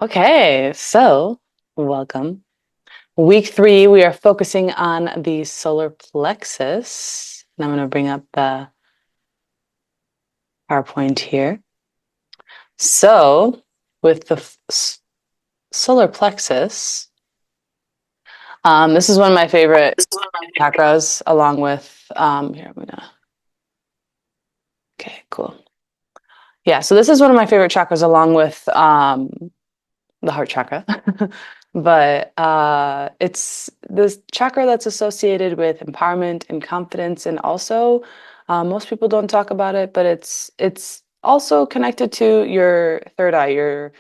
Okay, so welcome. Week 3, we are focusing on the solar plexus. And I'm going to bring up the PowerPoint here. So, with the solar plexus, this is one of my favorite chakras, along with, okay, cool. Yeah, so this is one of my favorite chakras, along with the heart chakra. But it's this chakra that's associated with empowerment and confidence, and also most people don't talk about it, but it's also connected to your third eye, your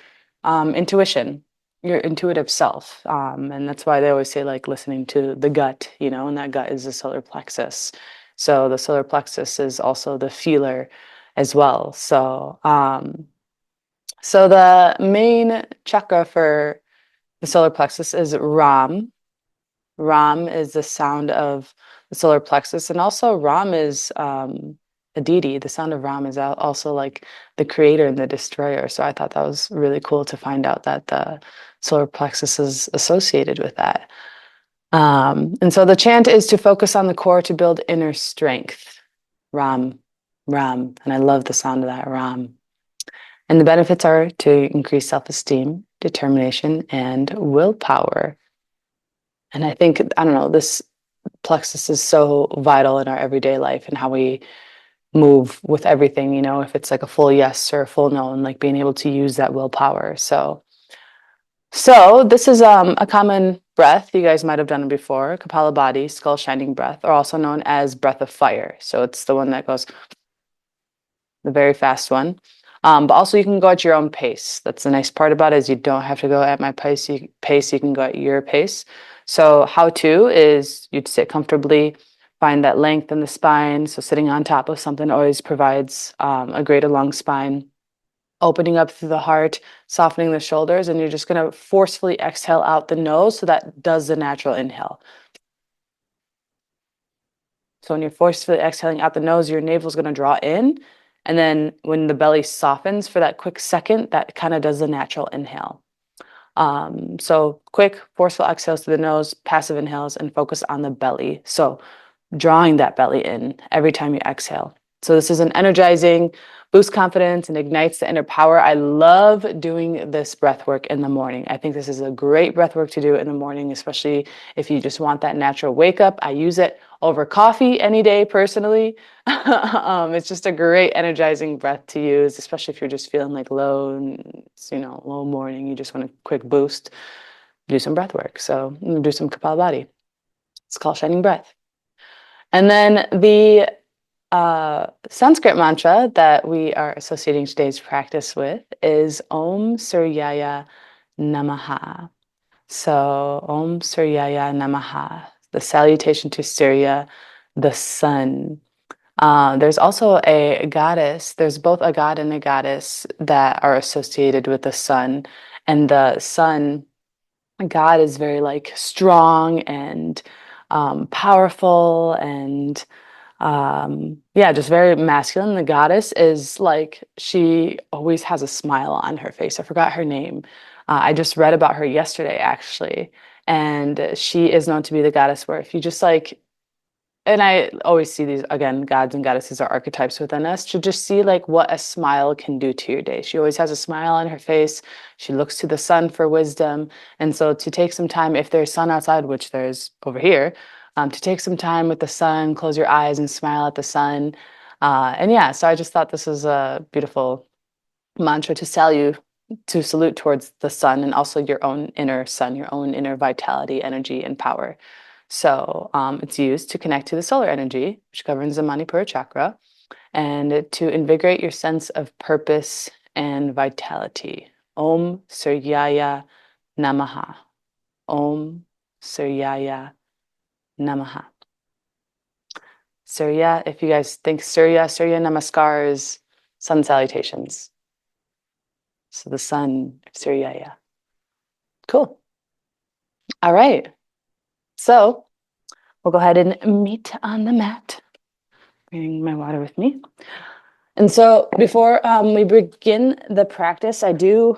intuition, your intuitive self, and that's why they always say like listening to the gut, and that gut is the solar plexus. So the solar plexus is also the feeler as well. So the main chakra for the solar plexus is Ram. Ram is the sound of the solar plexus, and also Ram is a deity. The sound of Ram is also like the creator and the destroyer. So I thought that was really cool to find out that the solar plexus is associated with that. And so the chant is to focus on the core to build inner strength. Ram, Ram, and I love the sound of that Ram. And the benefits are to increase self-esteem, determination, and willpower. And I think, I don't know, this plexus is so vital in our everyday life and how we move with everything, if it's like a full yes or a full no, and like being able to use that willpower. So this is a common breath. You guys might have done it before. Kapalabhati, skull shining breath, or also known as breath of fire. So it's the one that goes, the very fast one. But also you can go at your own pace. That's the nice part about it, is you don't have to go at my pace. You can go at your pace. So how to is you'd sit comfortably, find that length in the spine. So sitting on top of something always provides a greater lung spine. Opening up through the heart, softening the shoulders, and you're just going to forcefully exhale out the nose. So that does the natural inhale. So when you're forcefully exhaling out the nose, your navel is going to draw in. And then when the belly softens for that quick second, that kind of does the natural inhale. So quick, forceful exhales to the nose, passive inhales, and focus on the belly. So drawing that belly in every time you exhale. So this is an energizing, boosts confidence, and ignites the inner power. I love doing this breath work in the morning. I think this is a great breath work to do in the morning, especially if you just want that natural wake up. I use it over coffee any day personally. It's just a great energizing breath to use, especially if you're just feeling like low, and it's, low morning, you just want a quick boost. Do some breath work. So do some Kapalabhati. It's called Shining Breath. And then the Sanskrit mantra that we are associating today's practice with is Om Suryaya Namaha. So Om Suryaya Namaha, the salutation to Surya, the sun. There's also a goddess, there's both a god and a goddess that are associated with the sun. And the sun, God is very like strong and powerful and yeah, just very masculine. The goddess is like, she always has a smile on her face. I forgot her name. I just read about her yesterday, actually. And she is known to be the goddess where if you just like, and I always see these, again, gods and goddesses are archetypes within us, to just see like what a smile can do to your day. She always has a smile on her face. She looks to the sun for wisdom. And so to take some time, if there's sun outside, which there's over here, to take some time with the sun, close your eyes and smile at the sun. And yeah, so I just thought this was a beautiful mantra to salute towards the sun, and also your own inner sun, your own inner vitality, energy, and power. So it's used to connect to the solar energy, which governs the Manipura chakra, and to invigorate your sense of purpose and vitality. Om Suryaya Namaha. Om Suryaya Namaha. Surya, if you guys think Surya Namaskar is sun salutations. So the sun, Suryaya. Cool. All right. So we'll go ahead and meet on the mat. Bringing my water with me. And so before we begin the practice, I do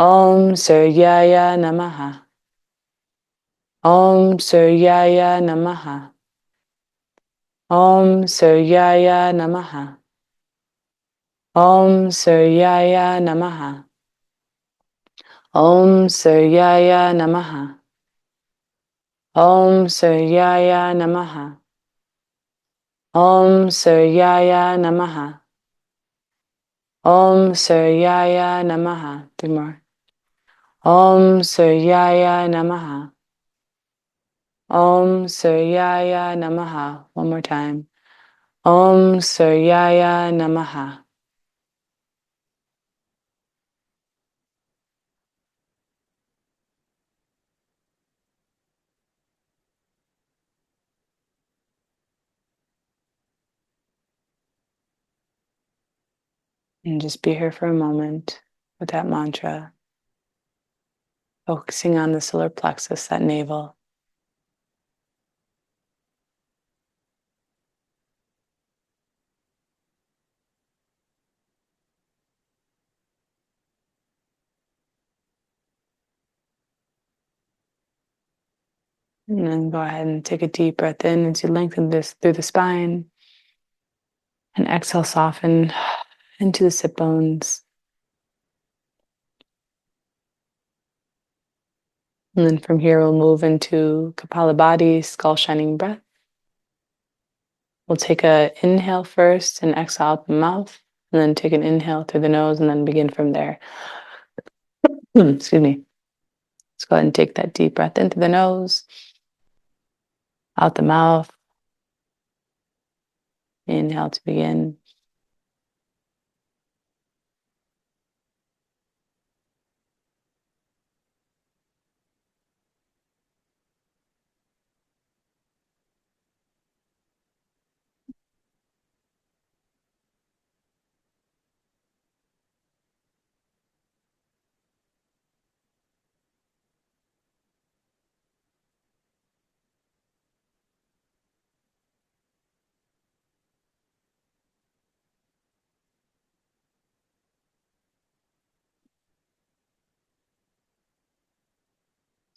Om Suryaya Namaha. Om Suryaya Namaha. Om Suryaya Namaha. Om Suryaya Namaha. Om Suryaya Namaha. Om Suryaya Namaha. Om Suryaya Namaha. Om Suryaya Namaha. Three more. Om Suryaya Namaha. Om Suryaya Namaha. One more time. Om Suryaya Namaha. And just be here for a moment with that mantra, focusing on the solar plexus, that navel. And then go ahead and take a deep breath in as you lengthen this through the spine. And exhale, soften into the sit bones. And then from here, we'll move into Kapalabhati, skull shining breath. We'll take an inhale first and exhale out the mouth, and then take an inhale through the nose and then begin from there. Excuse me. Let's go ahead and take that deep breath in through the nose, out the mouth. Inhale to begin.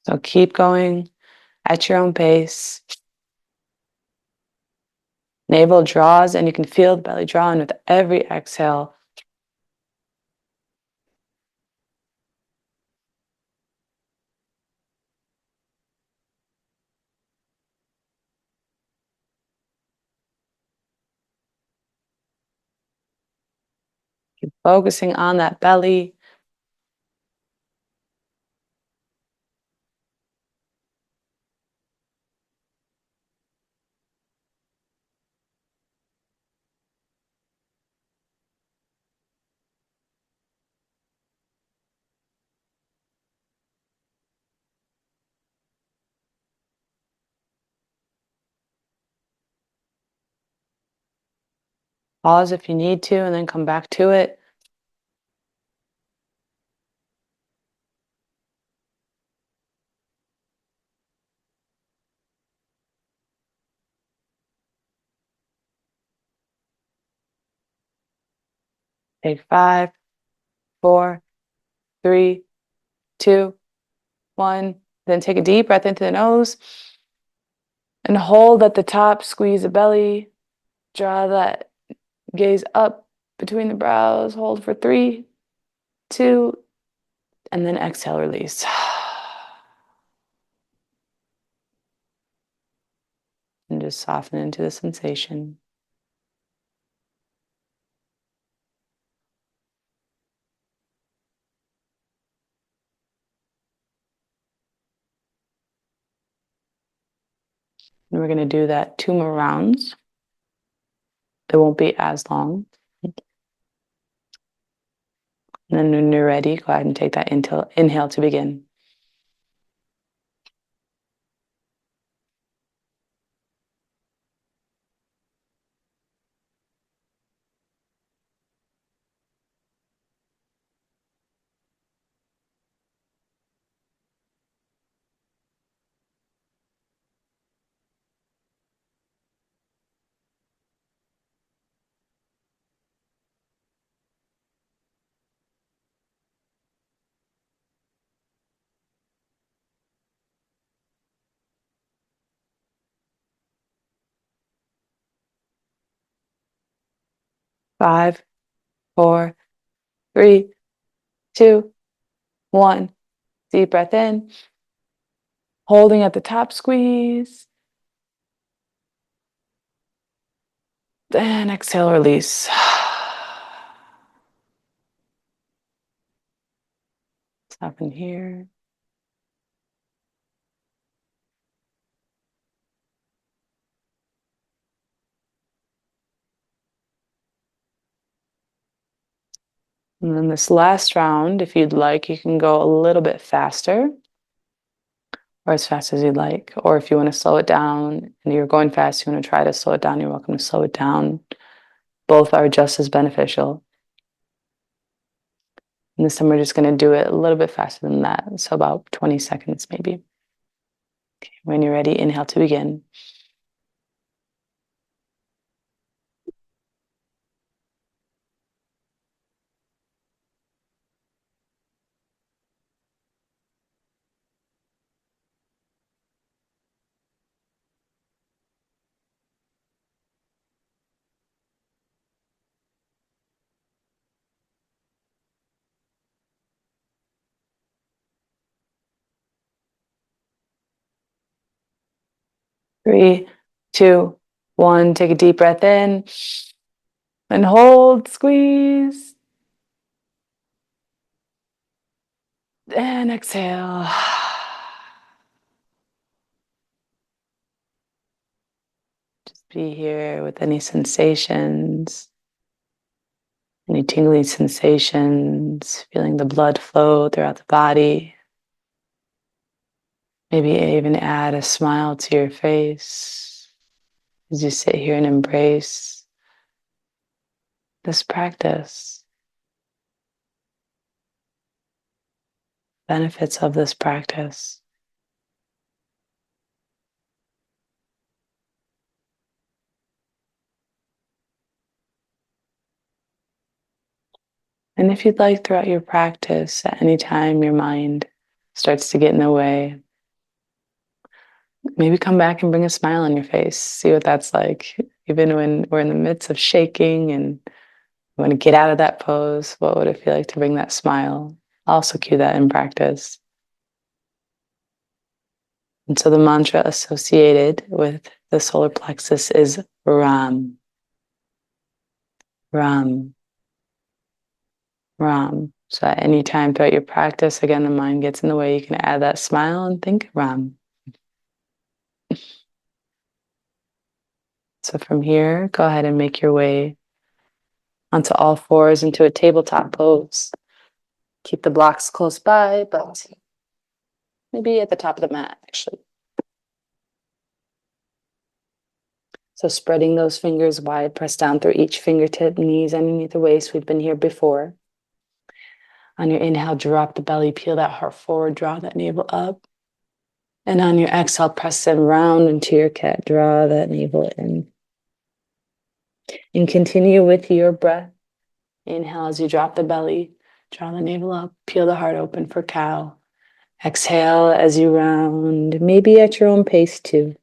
So keep going at your own pace. Navel draws, and you can feel the belly drawing with every exhale. Keep focusing on that belly. Pause if you need to, and then come back to it. Take 5, 4, 3, 2, 1. Then take a deep breath into the nose and hold at the top. Squeeze the belly. Draw that gaze up between the brows. Hold for 3, 2, and then exhale, release. And just soften into the sensation. And we're going to do that 2 more rounds. It won't be as long. And then when you're ready, go ahead and take that inhale to begin. 5, 4, 3, 2, 1. Deep breath in. Holding at the top, squeeze. And exhale, release. Stop in here. And then this last round, if you'd like, you can go a little bit faster or as fast as you'd like. Or if you want to slow it down and you're going fast, you want to try to slow it down, you're welcome to slow it down. Both are just as beneficial. And this time we're just going to do it a little bit faster than that. So about 20 seconds maybe. Okay, when you're ready, inhale to begin. 3, 2, 1. Take a deep breath in and hold, squeeze, and exhale. Just be here with any sensations, any tingling sensations, feeling the blood flow throughout the body. Maybe even add a smile to your face as you sit here and embrace this practice, benefits of this practice. And if you'd like, throughout your practice, at any time your mind starts to get in the way, maybe come back and bring a smile on your face. See what that's like. Even when we're in the midst of shaking and you want to get out of that pose, what would it feel like to bring that smile? Also cue that in practice. And so the mantra associated with the solar plexus is Ram. Ram. Ram. So at any time throughout your practice, again, the mind gets in the way, you can add that smile and think Ram. So from here, go ahead and make your way onto all fours into a tabletop pose. Keep the blocks close by, but maybe at the top of the mat, actually. So spreading those fingers wide, press down through each fingertip, knees underneath the waist. We've been here before. On your inhale, drop the belly, peel that heart forward, draw that navel up. And on your exhale, press in round into your cat, draw that navel in. And continue with your breath. Inhale as you drop the belly, draw the navel up, peel the heart open for cow. Exhale as you round, maybe at your own pace too.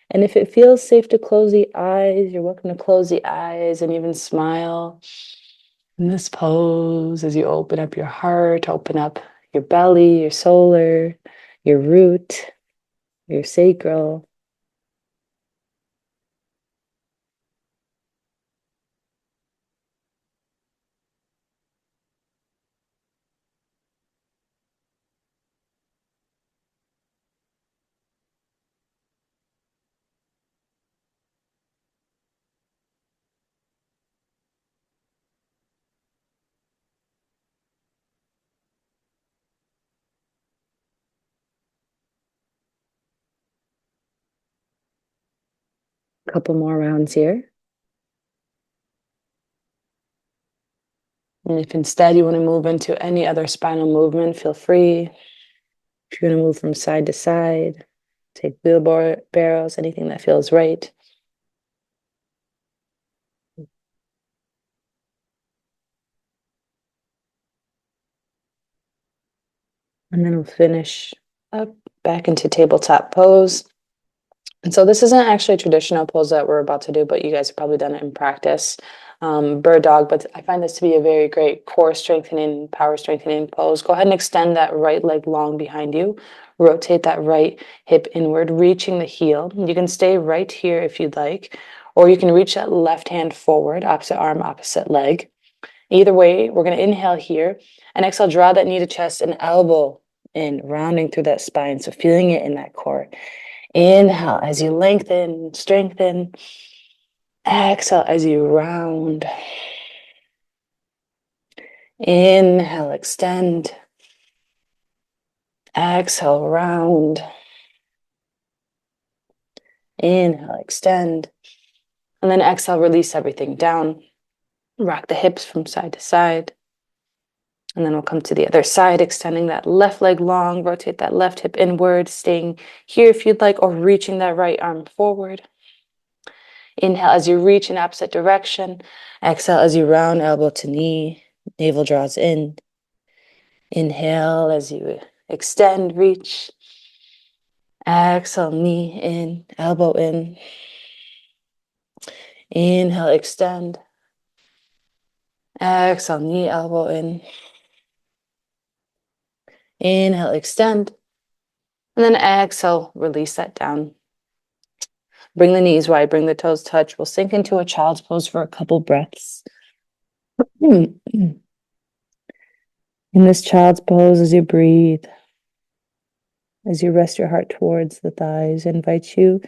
And if it feels safe to close the eyes, you're welcome to close the eyes and even smile in this pose as you open up your heart, open up your belly, your solar, your root, your sacral. A couple more rounds here. And if instead you want to move into any other spinal movement, feel free. If you want to move from side to side, take wheelbarrows, anything that feels right. And then we'll finish up back into tabletop pose. And so this isn't actually a traditional pose that we're about to do, but you guys have probably done it in practice. bird dog, but I find this to be a very great core strengthening, power strengthening pose. Go ahead and extend that right leg long behind you. Rotate that right hip inward, reaching the heel. You can stay right here if you'd like, or you can reach that left hand forward, opposite arm, opposite leg. Either way, we're going to inhale here and exhale, draw that knee to chest and elbow in, rounding through that spine. So feeling it in that core. Inhale as you lengthen, strengthen. Exhale as you round. Inhale, extend. Exhale, round. Inhale, extend. And then exhale, release everything down. Rock the hips from side to side. And then we'll come to the other side, extending that left leg long, rotate that left hip inward, staying here if you'd like, or reaching that right arm forward. Inhale as you reach in opposite direction. Exhale as you round elbow to knee, navel draws in. Inhale as you extend, reach. Exhale, knee in, elbow in. Inhale, extend. Exhale, knee, elbow in. Inhale, extend. And then exhale, release that down. Bring the knees wide, bring the toes touch. We'll sink into a child's pose for a couple breaths. In this child's pose, as you breathe, as you rest your heart towards the thighs, I invite you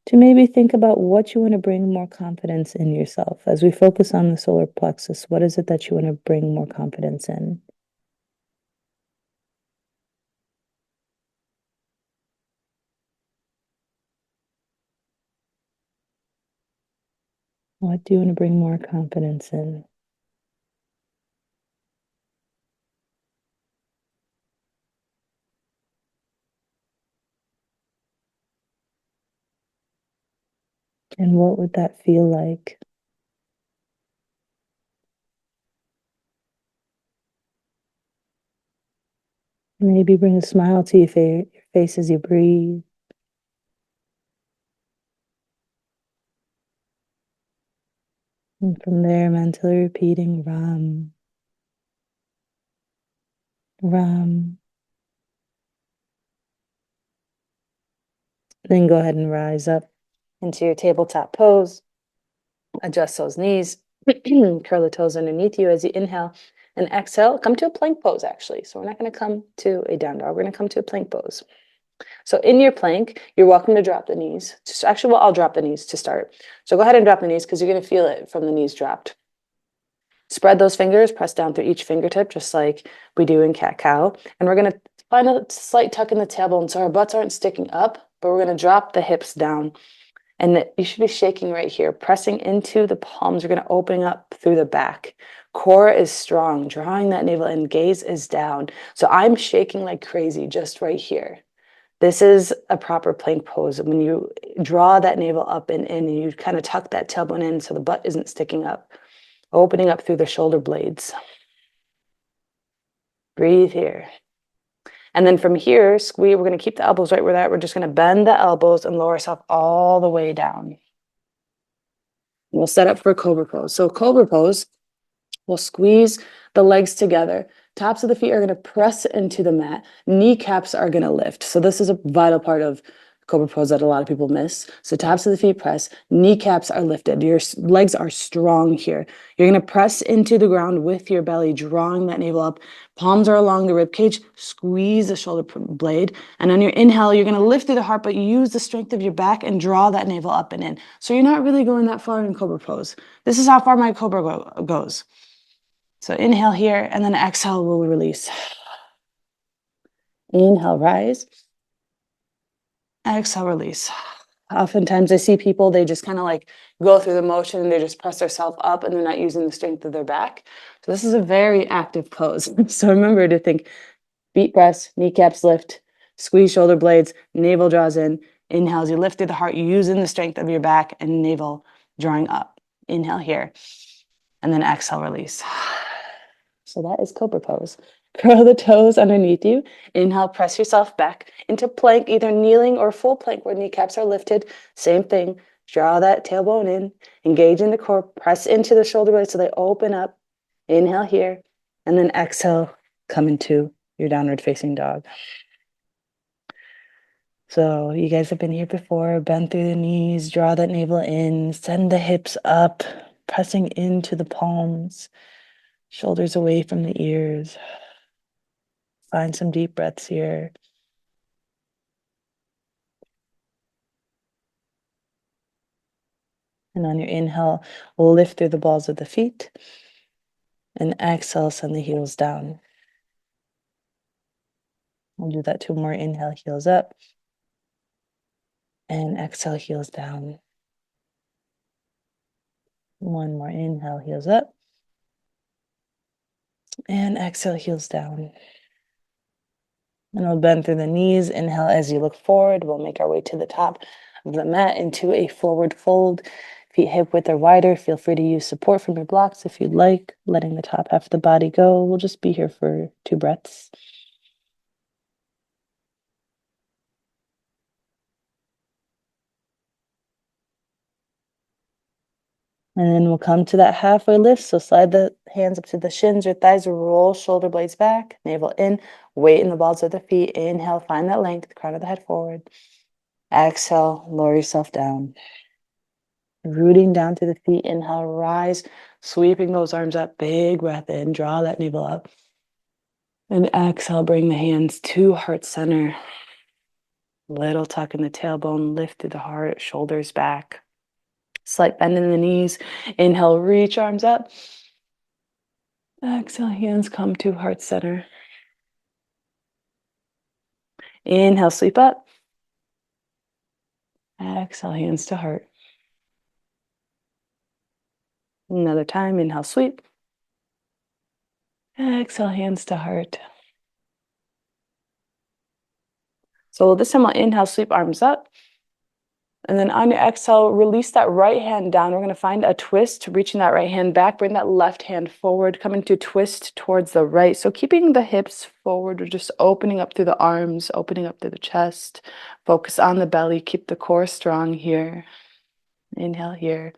to maybe think about what you want to bring more confidence in yourself. As we focus on the solar plexus, what is it that you want to bring more confidence in? What do you want to bring more confidence in? And what would that feel like? Maybe bring a smile to your face as you breathe. And from there, mentally repeating Ram, Ram. Then go ahead and rise up into your tabletop pose. Adjust those knees. Curl the toes underneath you as you inhale and exhale. Come to a plank pose, actually. So we're not going to come to a down dog. We're going to come to a plank pose. So in your plank, you're welcome to drop the knees. Actually, well, I'll drop the knees to start. So go ahead and drop the knees because you're going to feel it from the knees dropped. Spread those fingers, press down through each fingertip, just like we do in cat-cow. And we're going to find a slight tuck in the tailbone so our butts aren't sticking up, but we're going to drop the hips down. And you should be shaking right here, pressing into the palms. You're going to open up through the back. Core is strong, drawing that navel in, gaze is down. So I'm shaking like crazy just right here. This is a proper plank pose. When you draw that navel up and in, and you kind of tuck that tailbone in so the butt isn't sticking up, opening up through the shoulder blades. Breathe here. And then from here, squeeze, we're going to keep the elbows right where they're at. We're just going to bend the elbows and lower ourselves all the way down. We'll set up for a cobra pose. So cobra pose, we'll squeeze the legs together. Tops of the feet are going to press into the mat. Kneecaps are going to lift. So this is a vital part of cobra pose that a lot of people miss. So tops of the feet press, kneecaps are lifted. Your legs are strong here. You're going to press into the ground with your belly, drawing that navel up. Palms are along the rib cage. Squeeze the shoulder blade. And on your inhale, you're going to lift through the heart, but use the strength of your back and draw that navel up and in. So you're not really going that far in cobra pose. This is how far my cobra goes. So inhale here, and then exhale, we'll release. Inhale, rise. Exhale, release. Oftentimes I see people, they just kind of like go through the motion and they just press themselves up and they're not using the strength of their back. So this is a very active pose. So remember to think feet press, kneecaps lift, squeeze shoulder blades, navel draws in. Inhale as you lift through the heart, using the strength of your back and navel drawing up. Inhale here. And then exhale, release. So that is cobra pose. Curl the toes underneath you. Inhale, press yourself back into plank, either kneeling or full plank where kneecaps are lifted. Same thing. Draw that tailbone in, engage in the core, press into the shoulder blades so they open up. Inhale here, and then exhale, come into your downward facing dog. So you guys have been here before. Bend through the knees, draw that navel in, send the hips up, pressing into the palms, shoulders away from the ears. Find some deep breaths here. And on your inhale, lift through the balls of the feet. And exhale, send the heels down. We'll do that 2 more. Inhale, heels up. And exhale, heels down. 1 more. Inhale, heels up. And exhale, heels down. And we'll bend through the knees. Inhale as you look forward. We'll make our way to the top of the mat into a forward fold. Feet hip width or wider. Feel free to use support from your blocks if you'd like. Letting the top half of the body go. We'll just be here for 2 breaths. And then we'll come to that halfway lift. So slide the hands up to the shins or thighs, roll shoulder blades back, navel in, weight in the balls of the feet. Inhale, find that length, crown of the head forward. Exhale, lower yourself down. Rooting down to the feet. Inhale, rise, sweeping those arms up. Big breath in, draw that navel up. And exhale, bring the hands to heart center. Little tuck in the tailbone, lift through the heart, shoulders back. Slight bend in the knees. Inhale, reach arms up. Exhale, hands come to heart center. Inhale, sweep up. Exhale, hands to heart. Another time, inhale, sweep. Exhale, hands to heart. So this time I'll inhale, sweep arms up. And then on your exhale, release that right hand down. We're going to find a twist, reaching that right hand back. Bring that left hand forward, coming to twist towards the right. So keeping the hips forward, we're just opening up through the arms, opening up through the chest. Focus on the belly. Keep the core strong here. Inhale here.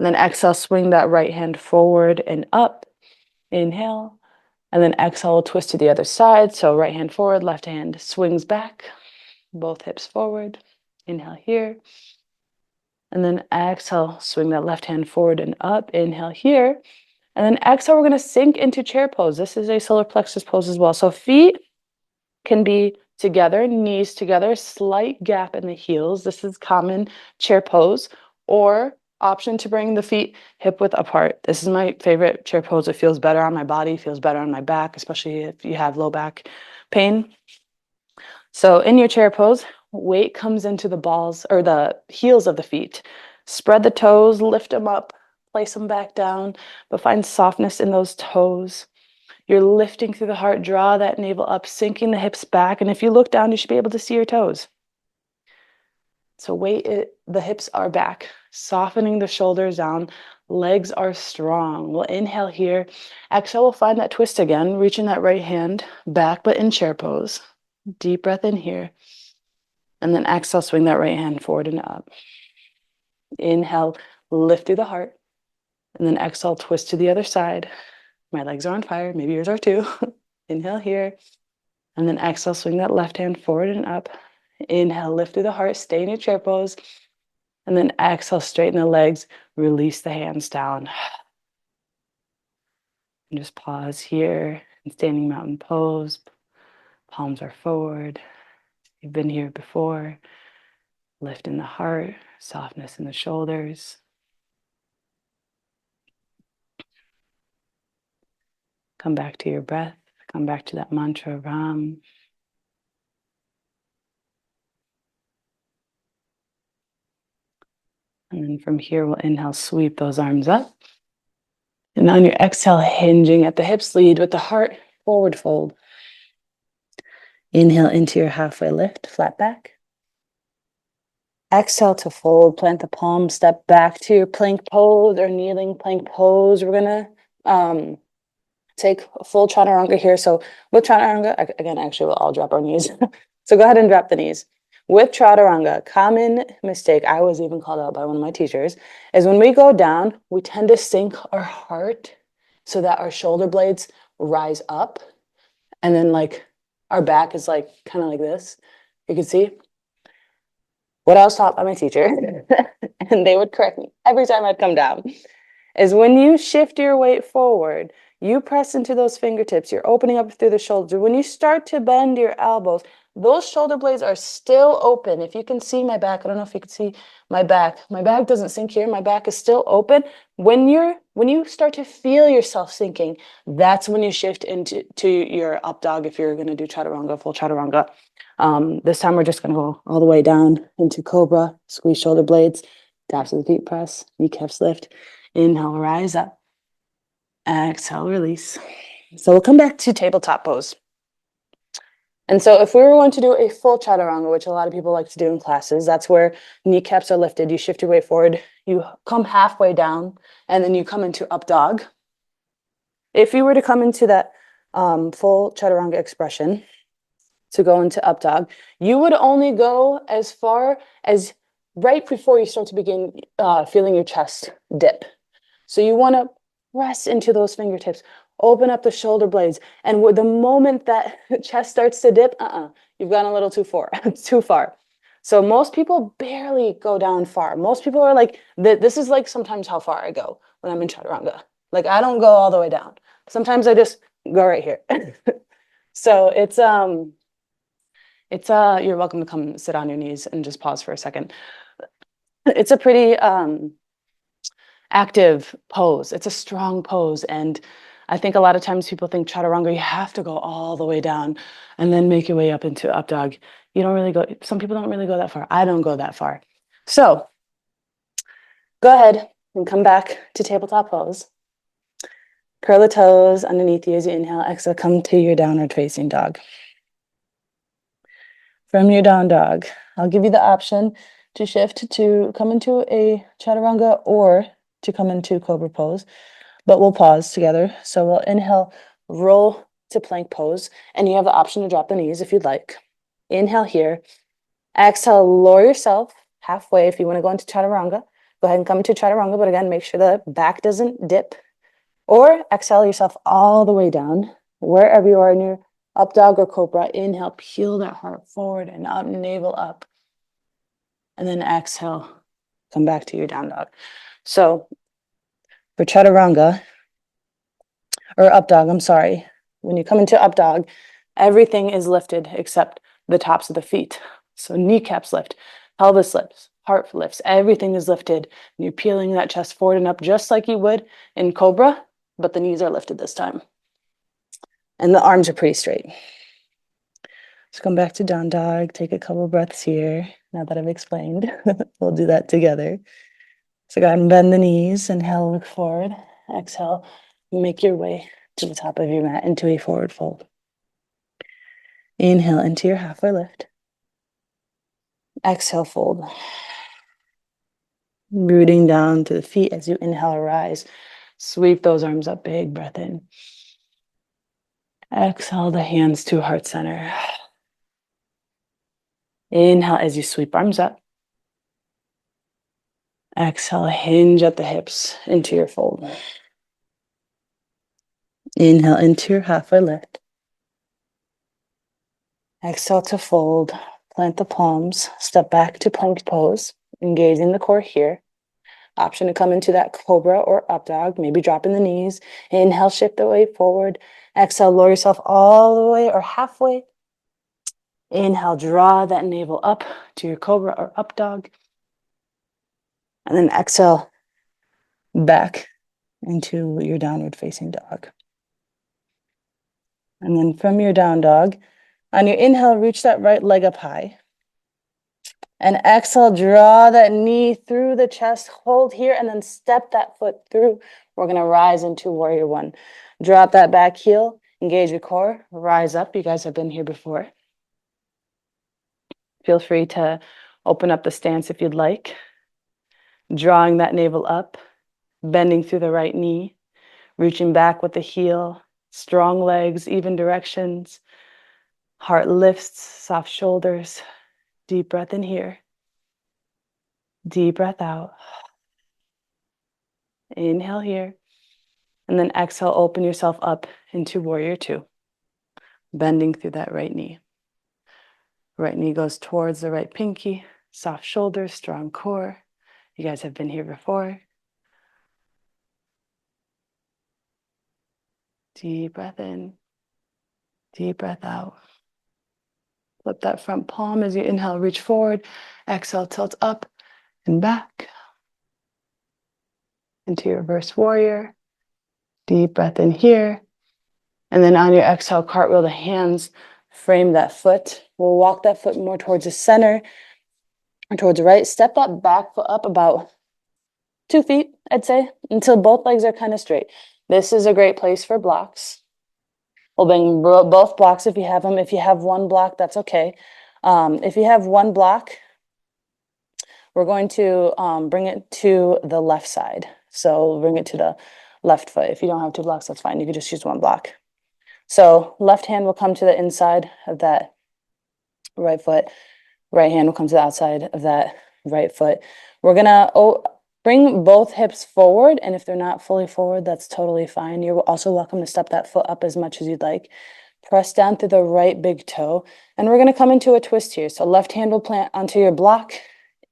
And then exhale, swing that right hand forward and up. Inhale. And then exhale, twist to the other side. So right hand forward, left hand swings back. Both hips forward. Inhale here. And then exhale, swing that left hand forward and up. Inhale here. And then exhale, we're going to sink into chair pose. This is a solar plexus pose as well. So feet can be together, knees together, slight gap in the heels. This is common chair pose. Or option to bring the feet hip width apart. This is my favorite chair pose. It feels better on my body, feels better on my back, especially if you have low back pain. So in your chair pose, weight comes into the balls or the heels of the feet. Spread the toes, lift them up, place them back down, but find softness in those toes. You're lifting through the heart, draw that navel up, sinking the hips back. And if you look down, you should be able to see your toes. So the hips are back, softening the shoulders down, legs are strong. We'll inhale here. Exhale, we'll find that twist again, reaching that right hand back, but in chair pose. Deep breath in here. And then exhale, swing that right hand forward and up. Inhale, lift through the heart. And then exhale, twist to the other side. My legs are on fire. Maybe yours are too. Inhale here. And then exhale, swing that left hand forward and up. Inhale, lift through the heart, stay in your chair pose. And then exhale, straighten the legs, release the hands down. And just pause here in standing mountain pose. Palms are forward. You've been here before. Lift in the heart, softness in the shoulders. Come back to your breath. Come back to that mantra, Ram. And then from here, we'll inhale, sweep those arms up. And on your exhale, hinging at the hips, lead with the heart, forward fold. Inhale into your halfway lift, flat back. Exhale to fold, plant the palms, step back to your plank pose or kneeling plank pose. We're gonna take a full chaturanga here. So with chaturanga, again, actually we'll all drop our knees. So go ahead and drop the knees. with chaturanga, common mistake, I was even called out by one of my teachers, is when we go down, we tend to sink our heart so that our shoulder blades rise up. And then like our back is like kind of like this. You can see what I was taught by my teacher, and they would correct me every time I'd come down, is when you shift your weight forward, you press into those fingertips, you're opening up through the shoulders. When you start to bend your elbows, those shoulder blades are still open. If you can see my back, I don't know if you can see my back. My back doesn't sink here. My back is still open. When you start to feel yourself sinking, that's when you shift into your up dog if you're going to do chaturanga, full chaturanga. This time we're just going to go all the way down into cobra, squeeze shoulder blades, taps of the feet press, kneecaps lift. Inhale, rise up. Exhale, release. So we'll come back to tabletop pose. And so if we were going to do a full chaturanga, which a lot of people like to do in classes, that's where kneecaps are lifted. You shift your weight forward, you come halfway down, and then you come into up dog. If you were to come into that full chaturanga expression, to go into up dog, you would only go as far as right before you start to begin feeling your chest dip. So you want to press into those fingertips, open up the shoulder blades, and with the moment that chest starts to dip, you've gone a little too far. Too far. So most people barely go down far. Most people are like, this is like sometimes how far I go when I'm in chaturanga. Like I don't go all the way down. Sometimes I just go right here. So you're welcome to come sit on your knees and just pause for a second. It's a pretty active pose. It's a strong pose. And I think a lot of times people think chaturanga, you have to go all the way down and then make your way up into up dog. You don't really go, some people don't really go that far. I don't go that far. So go ahead and come back to tabletop pose. Curl the toes underneath you as you inhale. Exhale, come to your downward facing dog. From your down dog, I'll give you the option to shift to come into a chaturanga or to come into cobra pose, but we'll pause together. So we'll inhale, roll to plank pose, and you have the option to drop the knees if you'd like. Inhale here. Exhale, lower yourself halfway. If you want to go into chaturanga, go ahead and come into chaturanga, but again, make sure the back doesn't dip. Or exhale yourself all the way down, wherever you are in your up dog or cobra. Inhale, peel that heart forward and up, navel up. And then exhale, come back to your down dog. So for chaturanga, or up dog, I'm sorry. When you come into up dog, everything is lifted except the tops of the feet. So kneecaps lift, pelvis lifts, heart lifts, everything is lifted. And you're peeling that chest forward and up just like you would in cobra, but the knees are lifted this time. And the arms are pretty straight. So come back to down dog, take a couple breaths here. Now that I've explained, we'll do that together. So go ahead and bend the knees, inhale, look forward, exhale, make your way to the top of your mat into a forward fold. Inhale into your halfway lift. Exhale, fold. Rooting down to the feet as you inhale, rise. Sweep those arms up, big breath in. Exhale the hands to heart center. Inhale as you sweep arms up. Exhale, hinge at the hips into your fold. Inhale into your halfway lift. Exhale to fold. Plant the palms. Step back to plank pose. Engaging the core here. Option to come into that cobra or up dog. Maybe dropping the knees. Inhale, shift the weight forward. Exhale, lower yourself all the way or halfway. Inhale, draw that navel up to your cobra or up dog. And then exhale back into your downward facing dog. And then from your down dog, on your inhale, reach that right leg up high. And exhale, draw that knee through the chest, hold here, and then step that foot through. We're going to rise into warrior one. Drop that back heel, engage your core, rise up. You guys have been here before. Feel free to open up the stance if you'd like. Drawing that navel up, bending through the right knee, reaching back with the heel, strong legs, even directions. Heart lifts, soft shoulders. Deep breath in here. Deep breath out. Inhale here. And then exhale, open yourself up into warrior two. Bending through that right knee. Right knee goes towards the right pinky. Soft shoulders, strong core. You guys have been here before. Deep breath in. Deep breath out. Flip that front palm as you inhale, reach forward. Exhale, tilt up and back into your reverse warrior. Deep breath in here. And then on your exhale, cartwheel the hands, frame that foot. We'll walk that foot more towards the center or towards the right. Step that back foot up about 2 feet, I'd say, until both legs are kind of straight. This is a great place for blocks. We'll bring both blocks if you have them. If you have one block, that's okay. If you have one block, we're going to bring it to the left side. So we'll bring it to the left foot. If you don't have two blocks, that's fine. You could just use one block. So left hand will come to the inside of that right foot. Right hand will come to the outside of that right foot. We're gonna bring both hips forward, and if they're not fully forward, that's totally fine. You're also welcome to step that foot up as much as you'd like. Press down through the right big toe, and we're gonna come into a twist here. So left hand will plant onto your block.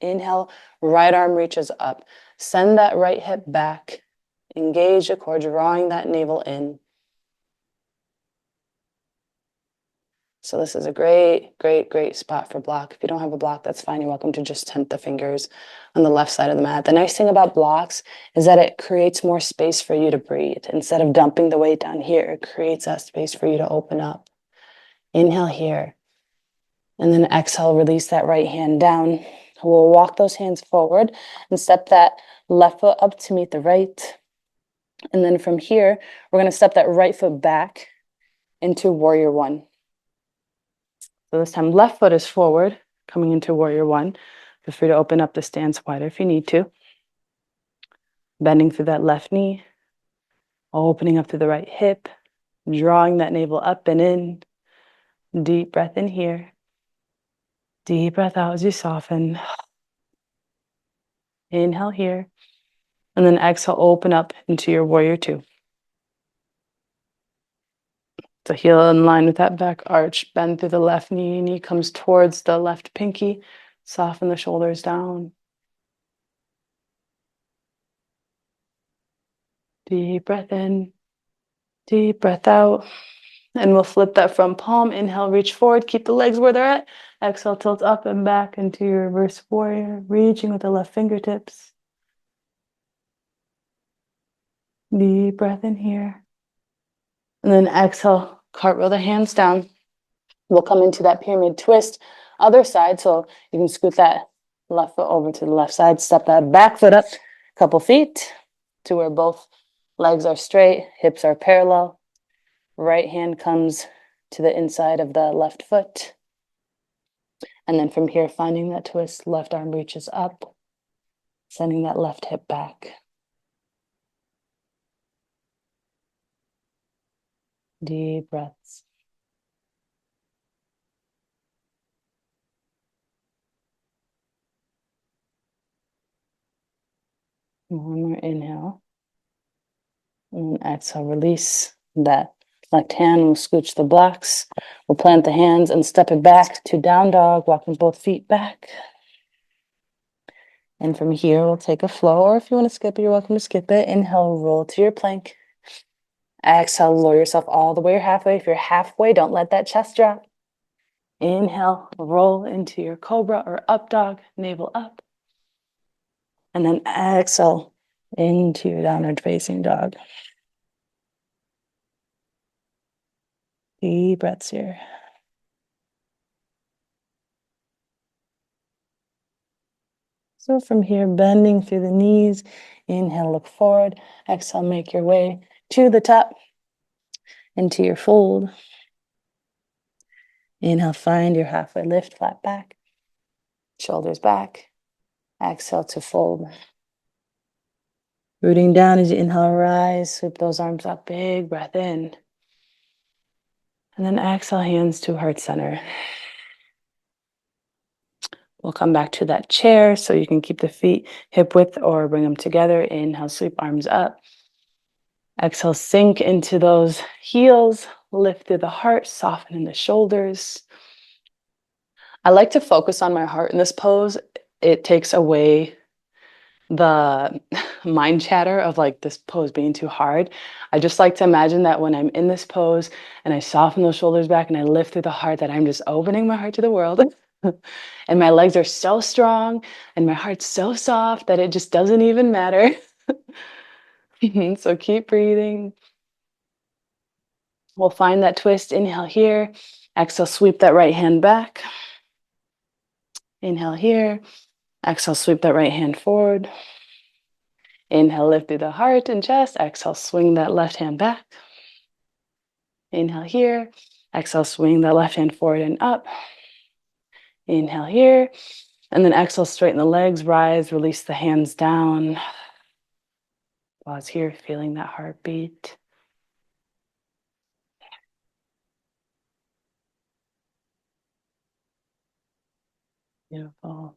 Inhale, right arm reaches up. Send that right hip back. Engage the core, drawing that navel in. So this is a great, great, great spot for block. If you don't have a block, that's fine. You're welcome to just tent the fingers on the left side of the mat. The nice thing about blocks is that it creates more space for you to breathe. Instead of dumping the weight down here, it creates that space for you to open up. Inhale here. And then exhale, release that right hand down. We'll walk those hands forward and step that left foot up to meet the right. And then from here, we're going to step that right foot back into warrior one. So this time, left foot is forward, coming into warrior one. Feel free to open up the stance wider if you need to. Bending through that left knee, opening up through the right hip, drawing that navel up and in. Deep breath in here. Deep breath out as you soften. Inhale here. And then exhale, open up into your warrior two. So heel in line with that back arch. Bend through the left knee. Knee comes towards the left pinky. Soften the shoulders down. Deep breath in. Deep breath out. And we'll flip that front palm. Inhale, reach forward. Keep the legs where they're at. Exhale, tilt up and back into your reverse warrior. Reaching with the left fingertips. Deep breath in here. And then exhale, cartwheel the hands down. We'll come into that pyramid twist. Other side, so you can scoot that left foot over to the left side. Step that back foot up a couple feet to where both legs are straight, hips are parallel. Right hand comes to the inside of the left foot. And then from here, finding that twist, left arm reaches up, sending that left hip back. Deep breaths. One more inhale. And exhale, release that left hand. We'll scooch the blocks. We'll plant the hands and step it back to down dog, walking both feet back. And from here, we'll take a flow, or if you want to skip it, you're welcome to skip it. Inhale, roll to your plank. Exhale, lower yourself all the way or halfway. If you're halfway, don't let that chest drop. Inhale, roll into your cobra or up dog, navel up. And then exhale into your downward facing dog. Deep breaths here. So from here, bending through the knees. Inhale, look forward. Exhale, make your way to the top, into your fold. Inhale, find your halfway lift, flat back. Shoulders back. Exhale to fold. Rooting down as you inhale, rise. Sweep those arms up, big breath in. And then exhale, hands to heart center. We'll come back to that chair so you can keep the feet hip width or bring them together. Inhale, sweep arms up. Exhale, sink into those heels, lift through the heart, soften in the shoulders. I like to focus on my heart in this pose. It takes away the mind chatter of like this pose being too hard. I just like to imagine that when I'm in this pose and I soften those shoulders back and I lift through the heart, that I'm just opening my heart to the world. And my legs are so strong and my heart's so soft that it just doesn't even matter. So keep breathing. We'll find that twist. Inhale here. Exhale, sweep that right hand back. Inhale here. Exhale, sweep that right hand forward. Inhale, lift through the heart and chest. Exhale, swing that left hand back. Inhale here. Exhale, swing that left hand forward and up. Inhale here. And then exhale, straighten the legs, rise, release the hands down. Pause here, feeling that heartbeat. Beautiful.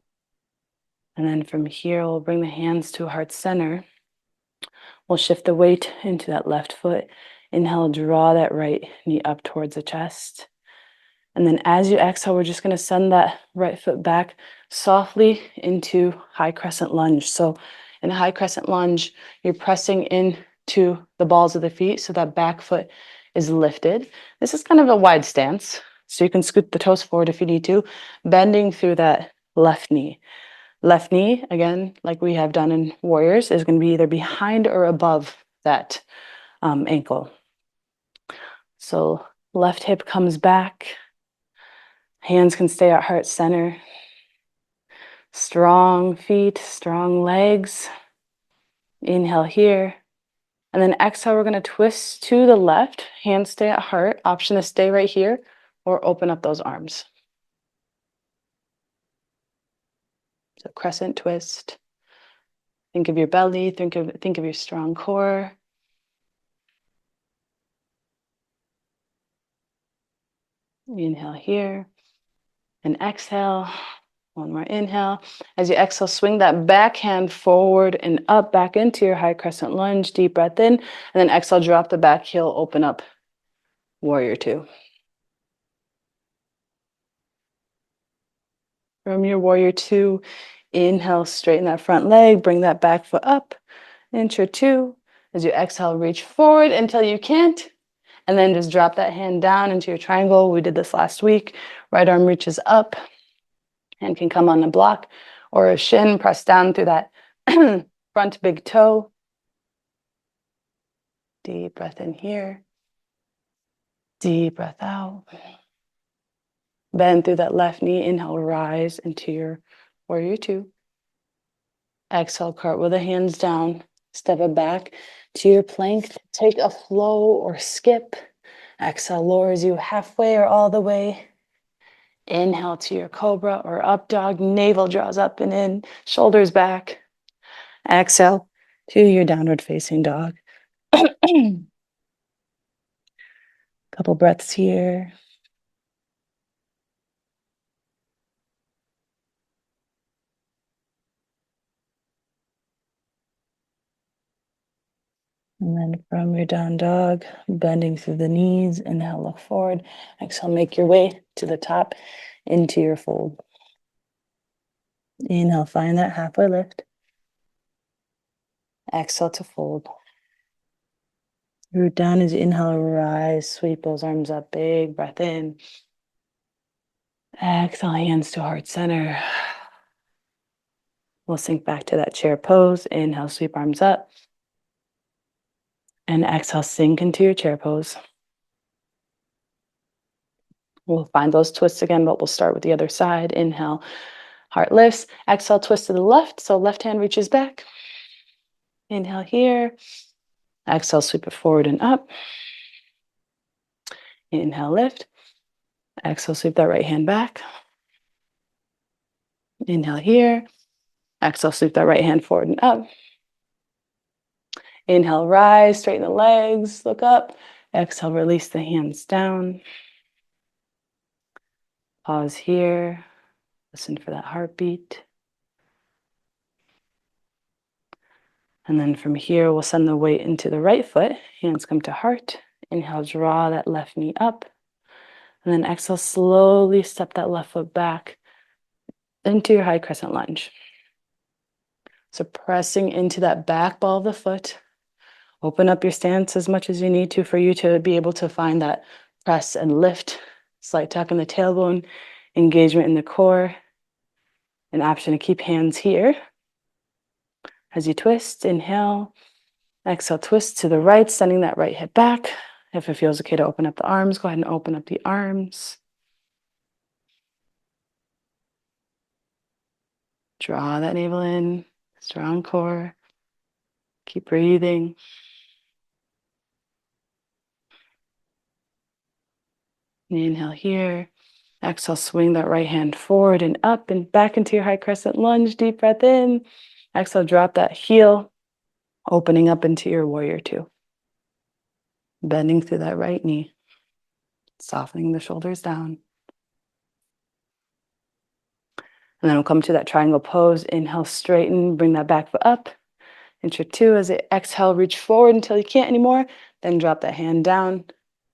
And then from here, we'll bring the hands to heart center. We'll shift the weight into that left foot. Inhale, draw that right knee up towards the chest. And then as you exhale, we're just going to send that right foot back softly into high crescent lunge. So in a high crescent lunge, you're pressing into the balls of the feet so that back foot is lifted. This is kind of a wide stance, so you can scoot the toes forward if you need to, bending through that left knee. Left knee, again, like we have done in warriors, is going to be either behind or above that ankle. So left hip comes back. Hands can stay at heart center. Strong feet, strong legs. Inhale here. And then exhale, we're going to twist to the left. Hands stay at heart. Option to stay right here or open up those arms. So crescent twist. Think of your belly. Think of your strong core. Inhale here. And exhale. One more inhale. As you exhale, swing that back hand forward and up, back into your high crescent lunge. Deep breath in. And then exhale, drop the back heel, open up, warrior two. From your warrior two, inhale, straighten that front leg, bring that back foot up, into two. As you exhale, reach forward until you can't. And then just drop that hand down into your triangle. We did this last week. Right arm reaches up. Hand can come on a block or a shin. Press down through that front big toe. Deep breath in here. Deep breath out. Bend through that left knee. Inhale, rise into your warrior two. Exhale, cartwheel the hands down. Step it back to your plank. Take a flow or skip. Exhale, lowers you halfway or all the way. Inhale to your cobra or up dog. Navel draws up and in. Shoulders back. Exhale to your downward facing dog. Couple breaths here. And then from your down dog, bending through the knees, inhale, look forward. Exhale, make your way to the top into your fold. Inhale, find that halfway lift. Exhale to fold. Root down as you inhale, rise, sweep those arms up, big breath in. Exhale, hands to heart center. We'll sink back to that chair pose. Inhale, sweep arms up. And exhale, sink into your chair pose. We'll find those twists again, but we'll start with the other side. Inhale, heart lifts. Exhale, twist to the left. So left hand reaches back. Inhale here. Exhale, sweep it forward and up. Inhale, lift. Exhale, sweep that right hand back. Inhale here. Exhale, sweep that right hand forward and up. Inhale, rise, straighten the legs, look up. Exhale, release the hands down. Pause here. Listen for that heartbeat. And then from here, we'll send the weight into the right foot. Hands come to heart. Inhale, draw that left knee up. And then exhale, slowly step that left foot back into your high crescent lunge. So pressing into that back ball of the foot. Open up your stance as much as you need to for you to be able to find that press and lift. Slight tuck in the tailbone, engagement in the core. An option to keep hands here. As you twist, inhale. Exhale, twist to the right, sending that right hip back. If it feels okay to open up the arms, go ahead and open up the arms. Draw that navel in, strong core. Keep breathing. Inhale here. Exhale, swing that right hand forward and up and back into your high crescent lunge. Deep breath in. Exhale, drop that heel, opening up into your warrior two. Bending through that right knee. Softening the shoulders down. And then we'll come to that triangle pose. Inhale, straighten, bring that back foot up. Into two. As you exhale, reach forward until you can't anymore. Then drop that hand down.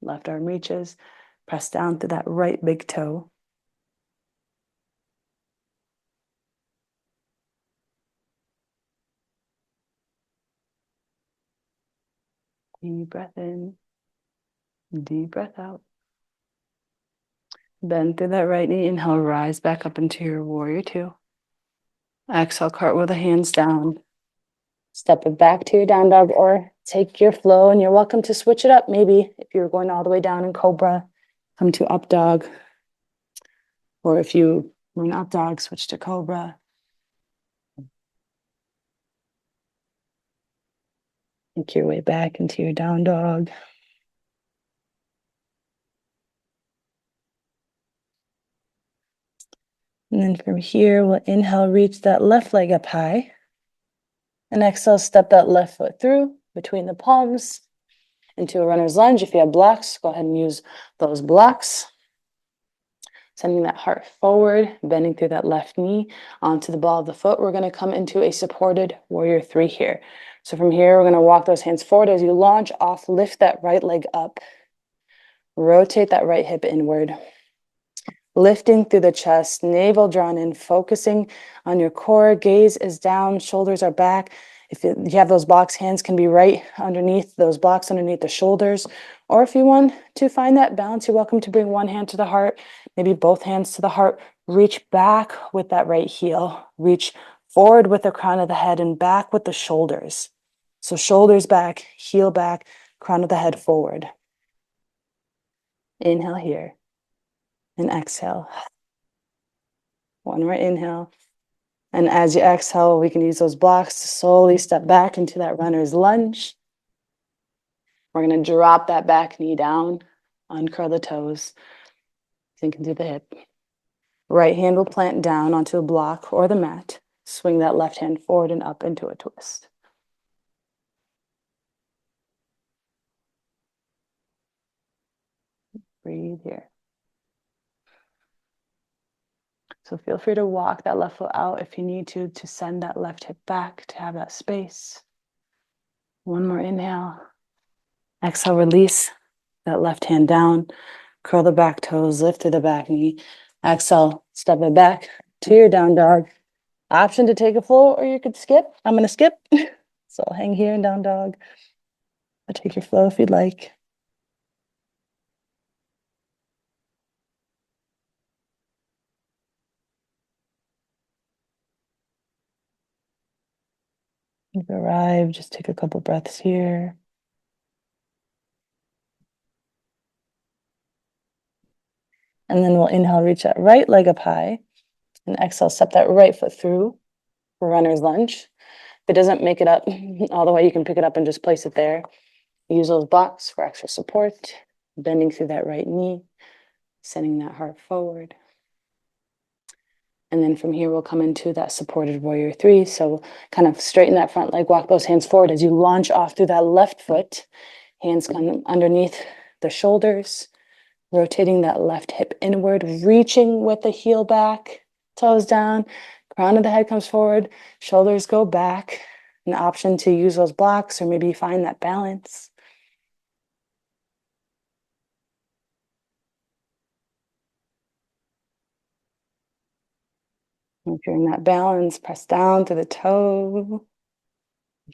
Left arm reaches. Press down through that right big toe. Deep breath in. Deep breath out. Bend through that right knee. Inhale, rise back up into your warrior two. Exhale, cartwheel the hands down. Step it back to your down dog or take your flow, and you're welcome to switch it up. Maybe if you're going all the way down in cobra, come to up dog. Or if you were in up dog, switch to cobra. Make your way back into your down dog. And then from here, we'll inhale, reach that left leg up high. And exhale, step that left foot through between the palms into a runner's lunge. If you have blocks, go ahead and use those blocks. Sending that heart forward, bending through that left knee onto the ball of the foot. We're going to come into a supported warrior three here. So from here, we're going to walk those hands forward. As you launch off, lift that right leg up. Rotate that right hip inward. Lifting through the chest, navel drawn in, focusing on your core. Gaze is down, shoulders are back. If you have those blocks, hands can be right underneath those blocks, underneath the shoulders. Or if you want to find that balance, you're welcome to bring one hand to the heart, maybe both hands to the heart. Reach back with that right heel. Reach forward with the crown of the head and back with the shoulders. So shoulders back, heel back, crown of the head forward. Inhale here. And exhale. One more inhale. And as you exhale, we can use those blocks to slowly step back into that runner's lunge. We're going to drop that back knee down, uncurl the toes, sink into the hip. Right hand will plant down onto a block or the mat. Swing that left hand forward and up into a twist. Breathe here. So feel free to walk that left foot out if you need to send that left hip back, to have that space. One more inhale. Exhale, release that left hand down. Curl the back toes, lift through the back knee. Exhale, step it back to your down dog. Option to take a flow, or you could skip. I'm going to skip. So I'll hang here in down dog. I'll take your flow if you'd like. You've arrived. Just take a couple breaths here. And then we'll inhale, reach that right leg up high. And exhale, step that right foot through for runner's lunge. If it doesn't make it up all the way, you can pick it up and just place it there. Use those blocks for extra support. Bending through that right knee. Sending that heart forward. And then from here, we'll come into that supported warrior three. So kind of straighten that front leg, walk those hands forward as you launch off through that left foot. Hands come underneath the shoulders, rotating that left hip inward, reaching with the heel back. Toes down, crown of the head comes forward, shoulders go back. An option to use those blocks or maybe find that balance. If you're in that balance, press down to the toe.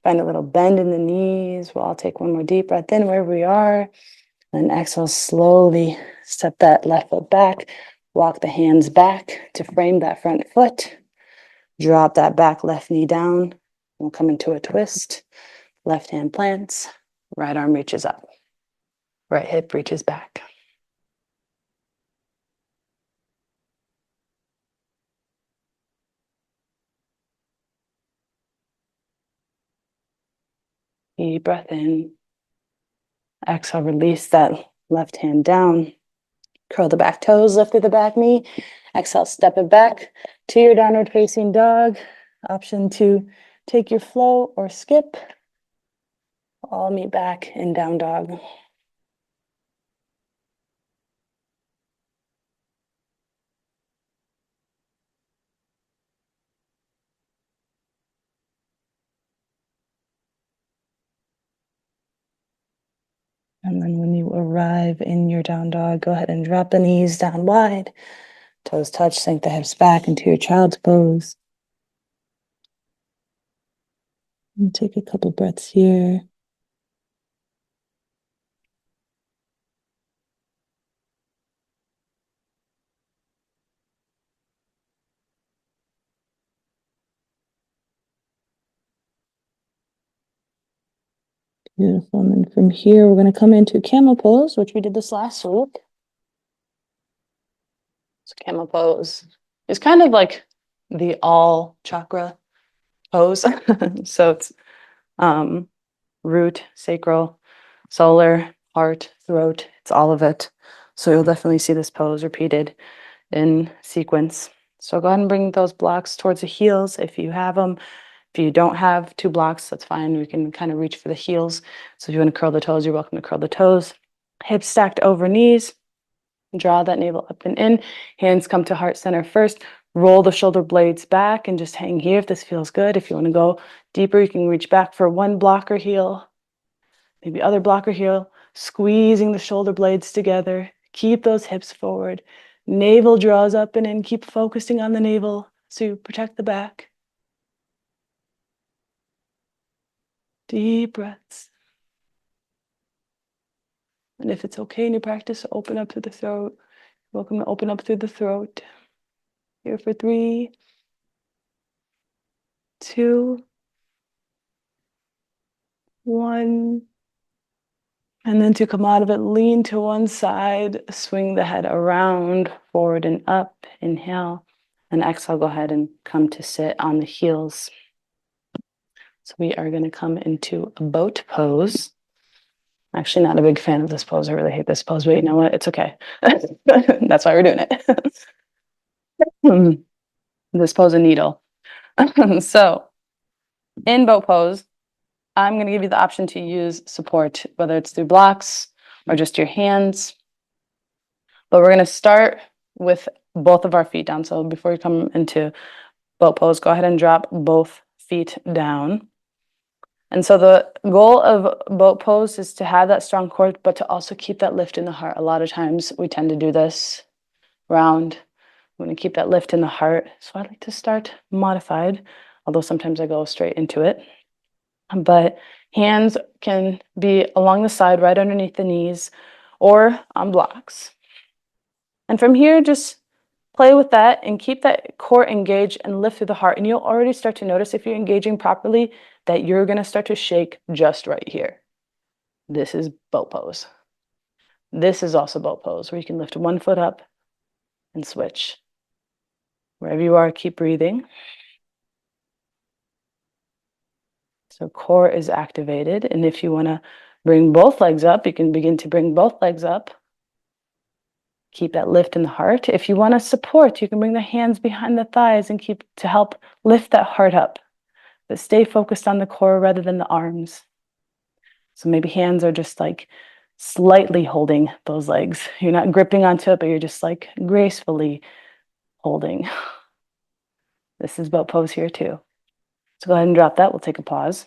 Find a little bend in the knees. We'll all take one more deep breath in wherever we are. Then exhale, slowly step that left foot back. Walk the hands back to frame that front foot. Drop that back left knee down. We'll come into a twist. Left hand plants. Right arm reaches up. Right hip reaches back. Deep breath in. Exhale, release that left hand down. Curl the back toes, lift through the back knee. Exhale, step it back to your downward facing dog. Option to take your flow or skip. All meet back in down dog. And then when you arrive in your down dog, go ahead and drop the knees down wide. Toes touch, sink the hips back into your child's pose. And take a couple breaths here. Beautiful. And then from here, we're going to come into camel pose, which we did this last week. So camel pose is kind of like the all chakra pose. So it's root, sacral, solar, heart, throat. It's all of it. So you'll definitely see this pose repeated in sequence. So go ahead and bring those blocks towards the heels if you have them. If you don't have two blocks, that's fine. We can kind of reach for the heels. So if you want to curl the toes, you're welcome to curl the toes. Hips stacked over knees. Draw that navel up and in. Hands come to heart center first. Roll the shoulder blades back and just hang here if this feels good. If you want to go deeper, you can reach back for one blocker heel, maybe other blocker heel, squeezing the shoulder blades together. Keep those hips forward. Navel draws up and in. Keep focusing on the navel so you protect the back. Deep breaths. And if it's okay in your practice, open up through the throat. Welcome to open up through the throat. Here for 3, 2, 1. And then to come out of it, lean to one side, swing the head around, forward and up. Inhale. And exhale, go ahead and come to sit on the heels. So we are going to come into a boat pose. I'm actually not a big fan of this pose. I really hate this pose, but you know what? It's okay. That's why we're doing it. This pose a needle. So in boat pose, I'm going to give you the option to use support, whether it's through blocks or just your hands. But we're going to start with both of our feet down. So before you come into boat pose, go ahead and drop both feet down. And so the goal of boat pose is to have that strong core, but to also keep that lift in the heart. A lot of times we tend to do this round. I'm going to keep that lift in the heart. So I like to start modified, although sometimes I go straight into it. But hands can be along the side, right underneath the knees, or on blocks. And from here, just play with that and keep that core engaged and lift through the heart. And you'll already start to notice if you're engaging properly that you're going to start to shake just right here. This is boat pose. This is also boat pose where you can lift one foot up and switch. Wherever you are, keep breathing. So core is activated. And if you want to bring both legs up, you can begin to bring both legs up. Keep that lift in the heart. If you want to support, you can bring the hands behind the thighs and keep to help lift that heart up. But stay focused on the core rather than the arms. So maybe hands are just like slightly holding those legs. You're not gripping onto it, but you're just like gracefully holding. This is boat pose here too. So go ahead and drop that. We'll take a pause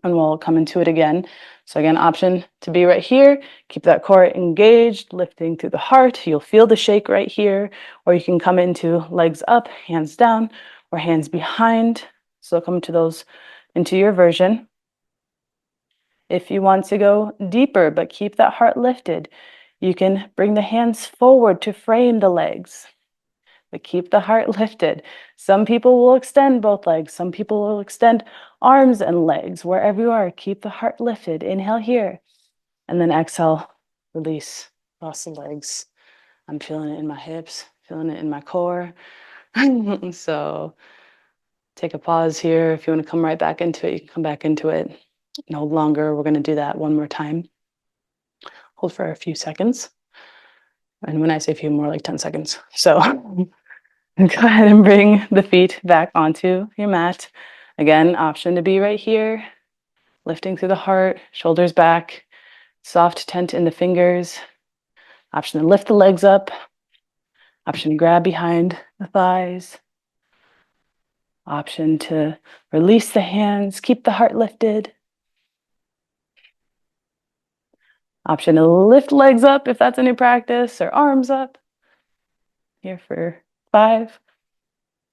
and we'll come into it again. So again, option to be right here. Keep that core engaged, lifting through the heart. You'll feel the shake right here, or you can come into legs up, hands down, or hands behind. So come to those into your version. If you want to go deeper, but keep that heart lifted, you can bring the hands forward to frame the legs, but keep the heart lifted. Some people will extend both legs. Some people will extend arms and legs. Wherever you are, keep the heart lifted. Inhale here, and then exhale, release across the legs. I'm feeling it in my hips, feeling it in my core. So take a pause here. If you want to come right back into it, you can come back into it. No longer. We're going to do that one more time. Hold for a few seconds. And when I say a few, more like 10 seconds. So go ahead and bring the feet back onto your mat. Again, option to be right here, lifting through the heart, shoulders back, soft tent in the fingers. Option to lift the legs up. Option to grab behind the thighs. Option to release the hands, keep the heart lifted. Option to lift legs up if that's a new practice, or arms up. Here for 5,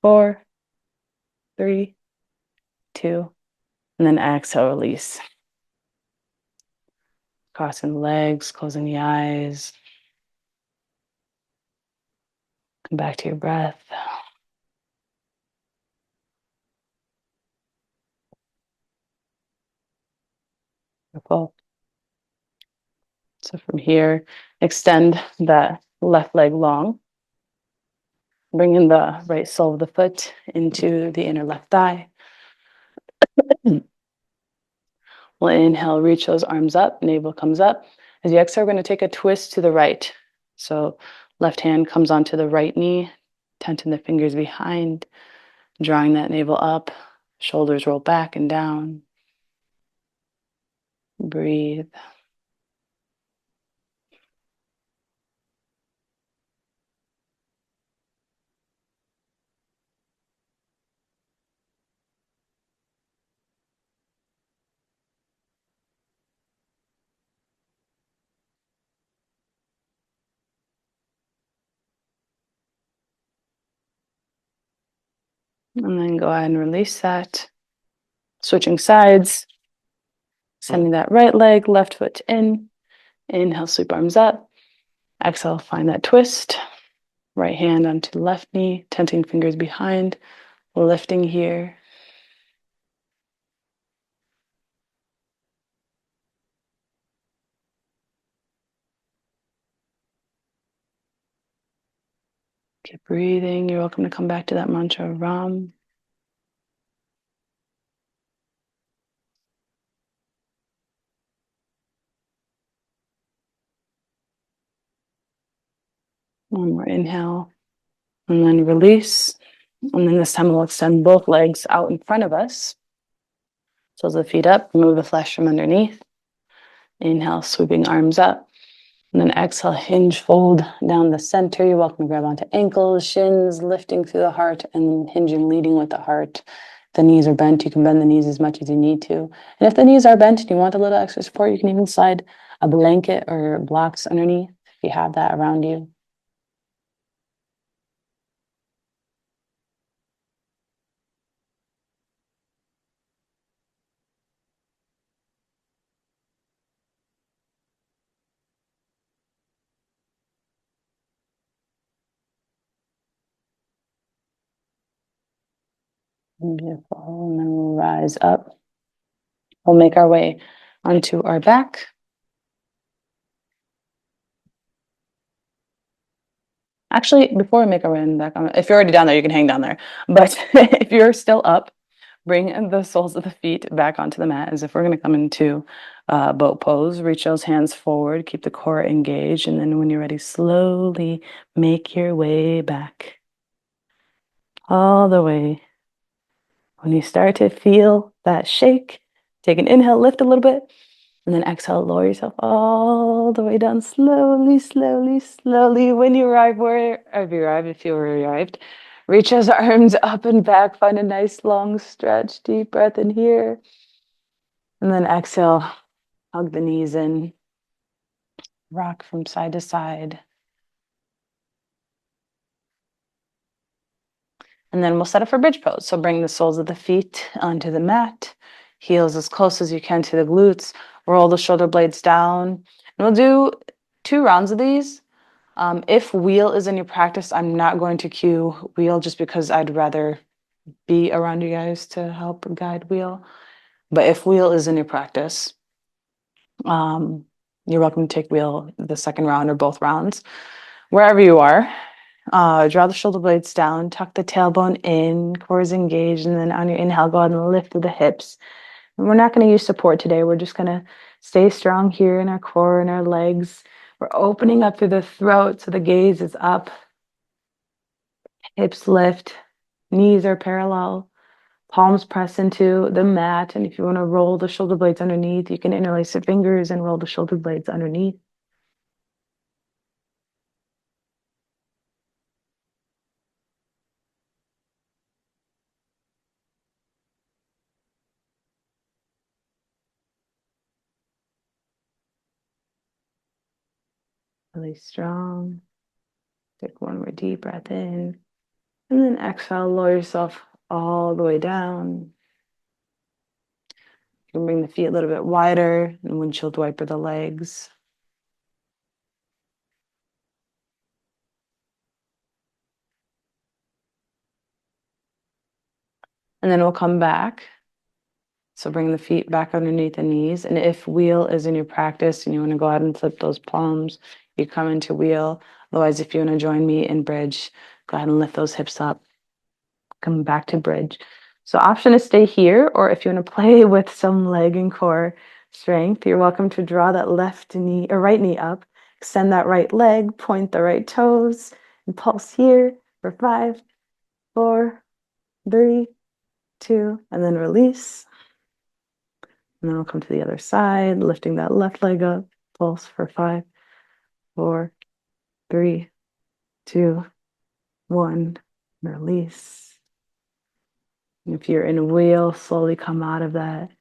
4, 3, 2, and then exhale, release. Crossing the legs, closing the eyes. Come back to your breath. Beautiful. So from here, extend that left leg long. Bring in the right sole of the foot into the inner left thigh. We'll inhale, reach those arms up, navel comes up. As you exhale, we're going to take a twist to the right. So left hand comes onto the right knee, tenting the fingers behind, drawing that navel up, shoulders roll back and down. Breathe. And then go ahead and release that. Switching sides, sending that right leg, left foot in. Inhale, sweep arms up. Exhale, find that twist. Right hand onto the left knee, tenting fingers behind, lifting here. Keep breathing. You're welcome to come back to that mantra, Ram. One more inhale, and then release. And then this time we'll extend both legs out in front of us. Soles of the feet up, remove the flesh from underneath. Inhale, sweeping arms up. And then exhale, hinge, fold down the center. You're welcome to grab onto ankles, shins, lifting through the heart, and hinging, leading with the heart. If the knees are bent, you can bend the knees as much as you need to. And if the knees are bent and you want a little extra support, you can even slide a blanket or blocks underneath if you have that around you. Beautiful. And then we'll rise up. We'll make our way onto our back. Actually, before we make our way on back, if you're already down there, you can hang down there. But if you're still up, bring the soles of the feet back onto the mat as if we're going to come into boat pose. Reach those hands forward, keep the core engaged, and then when you're ready, slowly make your way back. All the way. When you start to feel that shake, take an inhale, lift a little bit, and then exhale, lower yourself all the way down, slowly, slowly, slowly. When you arrive wherever you arrive, if you arrived, Reach those arms up and back. Find a nice long stretch. Deep breath in here. And then exhale, hug the knees in. Rock from side to side. And then we'll set up for bridge pose. So bring the soles of the feet onto the mat. Heels as close as you can to the glutes. Roll the shoulder blades down. And we'll do 2 rounds of these. If wheel is in your practice, I'm not going to cue wheel just because I'd rather be around you guys to help guide wheel. But if wheel is in your practice, you're welcome to take wheel the second round or both rounds. Wherever you are, draw the shoulder blades down, tuck the tailbone in, core is engaged, and then on your inhale, go ahead and lift through the hips. And we're not going to use support today. We're just going to stay strong here in our core and our legs. We're opening up through the throat so the gaze is up. Hips lift, knees are parallel, palms press into the mat. And if you want to roll the shoulder blades underneath, you can interlace your fingers and roll the shoulder blades underneath. Really strong. Take one more deep breath in. And then exhale, lower yourself all the way down. You can bring the feet a little bit wider and windshield wiper the legs. And then we'll come back. So bring the feet back underneath the knees. And if wheel is in your practice and you want to go ahead and flip those palms, you come into wheel. Otherwise, if you want to join me in bridge, go ahead and lift those hips up. Come back to bridge. So option is stay here, or if you want to play with some leg and core strength, you're welcome to draw that left knee or right knee up, extend that right leg, point the right toes, and pulse here for 5, 4, 3, 2, and then release. And then we'll come to the other side, lifting that left leg up, pulse for 5, 4, 3, 2, 1, release. And if you're in a wheel, slowly come out of that.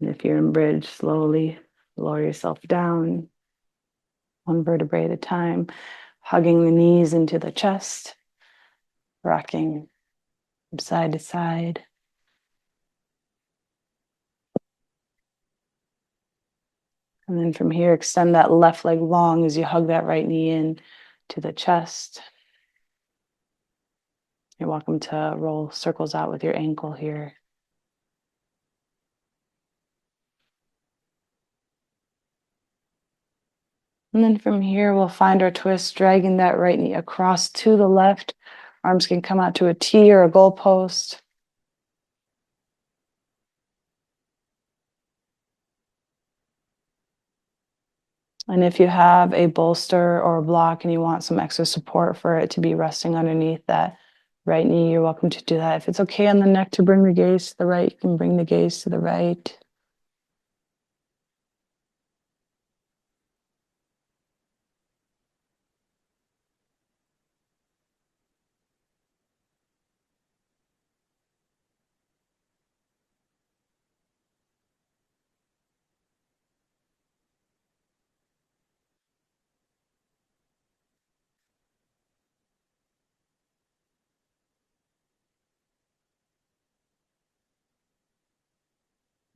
And if you're in bridge, slowly lower yourself down, 1 vertebrae at a time, hugging the knees into the chest, rocking from side to side. And then from here, extend that left leg long as you hug that right knee in to the chest. You're welcome to roll circles out with your ankle here. And then from here, we'll find our twist, dragging that right knee across to the left. Arms can come out to a T or a goalpost. And if you have a bolster or a block and you want some extra support for it to be resting underneath that right knee, you're welcome to do that. If it's okay on the neck to bring the gaze to the right, you can bring the gaze to the right.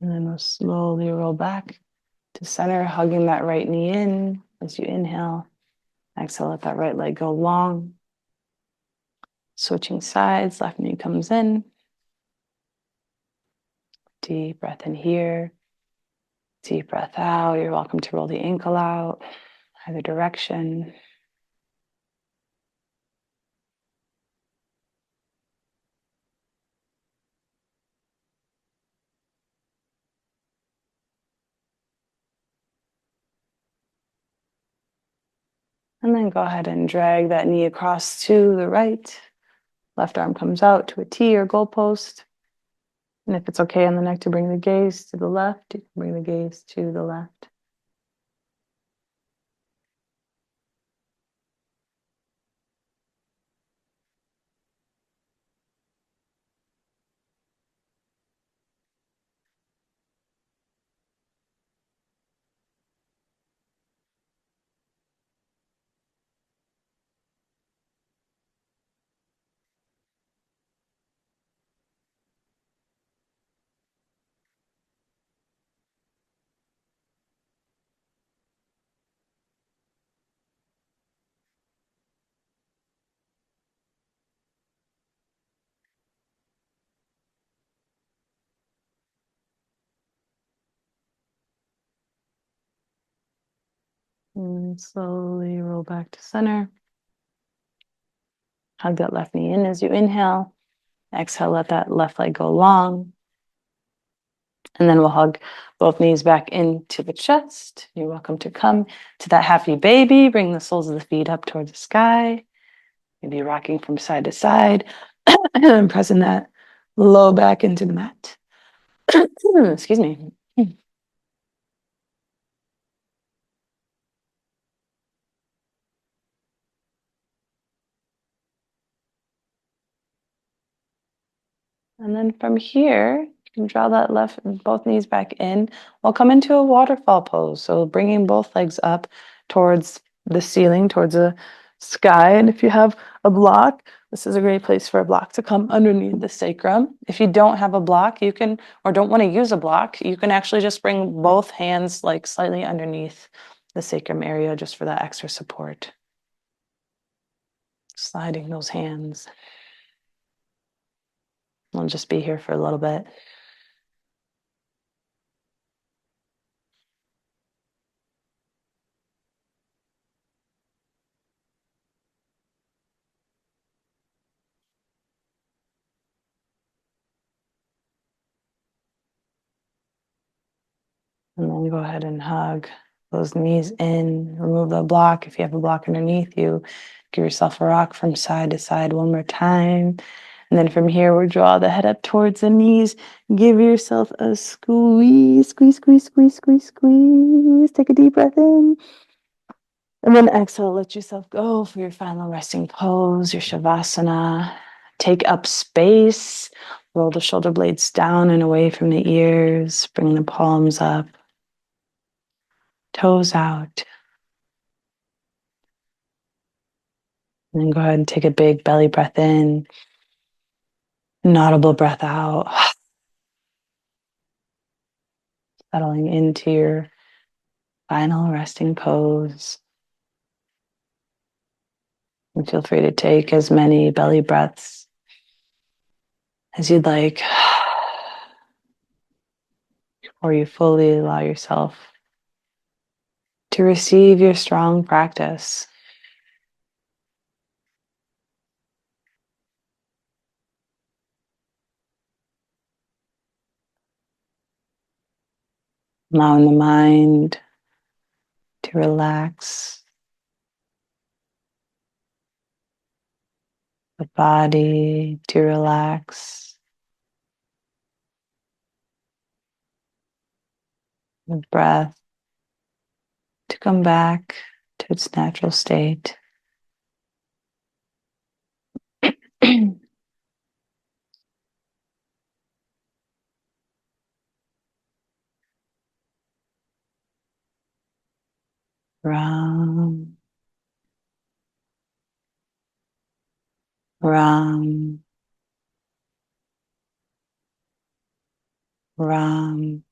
And then we'll slowly roll back to center, hugging that right knee in as you inhale. Exhale, let that right leg go long. Switching sides, left knee comes in. Deep breath in here. Deep breath out. You're welcome to roll the ankle out, either direction. And then go ahead and drag that knee across to the right. Left arm comes out to a T or goalpost. And if it's okay on the neck to bring the gaze to the left, you can bring the gaze to the left. And slowly roll back to center. Hug that left knee in as you inhale. Exhale, let that left leg go long. And then we'll hug both knees back into the chest. You're welcome to come to that happy baby. Bring the soles of the feet up towards the sky. Maybe rocking from side to side. And pressing that low back into the mat. Excuse me. And then from here, you can draw that left, both knees back in. We'll come into a waterfall pose. So bringing both legs up towards the ceiling, towards the sky. And if you have a block, this is a great place for a block to come underneath the sacrum. If you don't have a block, you can, or don't want to use a block, you can actually just bring both hands like slightly underneath the sacrum area just for that extra support. Sliding those hands. We'll just be here for a little bit. And then go ahead and hug those knees in, remove the block. If you have a block underneath you, give yourself a rock from side to side one more time. And then from here, we'll draw the head up towards the knees. Give yourself a squeeze, squeeze, squeeze, squeeze, squeeze, squeeze. Take a deep breath in. And then exhale, let yourself go for your final resting pose, your Shavasana. Take up space. Roll the shoulder blades down and away from the ears. Bring the palms up. Toes out. And then go ahead and take a big belly breath in, an audible breath out, settling into your final resting pose. And feel free to take as many belly breaths as you'd like, or you fully allow yourself to receive your strong practice. Allowing the mind to relax, the body to relax, the breath to come back to its natural state. Ram, Ram, Ram.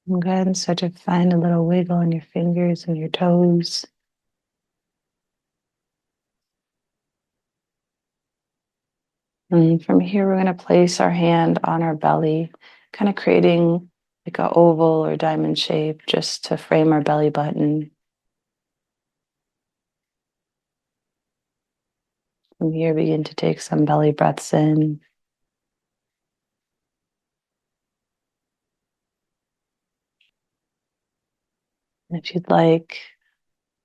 And go ahead and start to find a little wiggle in your fingers and your toes. And from here, we're going to place our hand on our belly, kind of creating like an oval or diamond shape just to frame our belly button. From here, begin to take some belly breaths in. And if you'd like,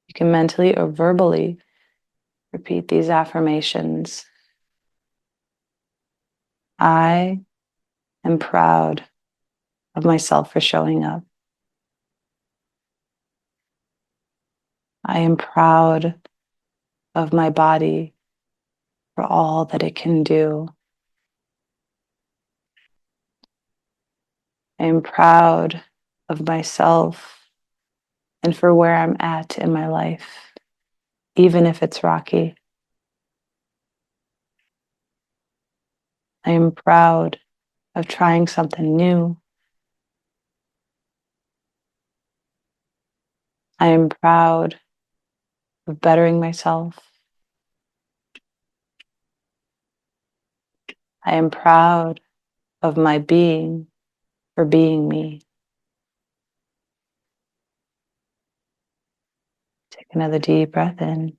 you can mentally or verbally repeat these affirmations. I am proud of myself for showing up. I am proud of my body for all that it can do. I am proud of myself and for where I'm at in my life, even if it's rocky. I am proud of trying something new. I am proud of bettering myself. I am proud of my being for being me. Take another deep breath in.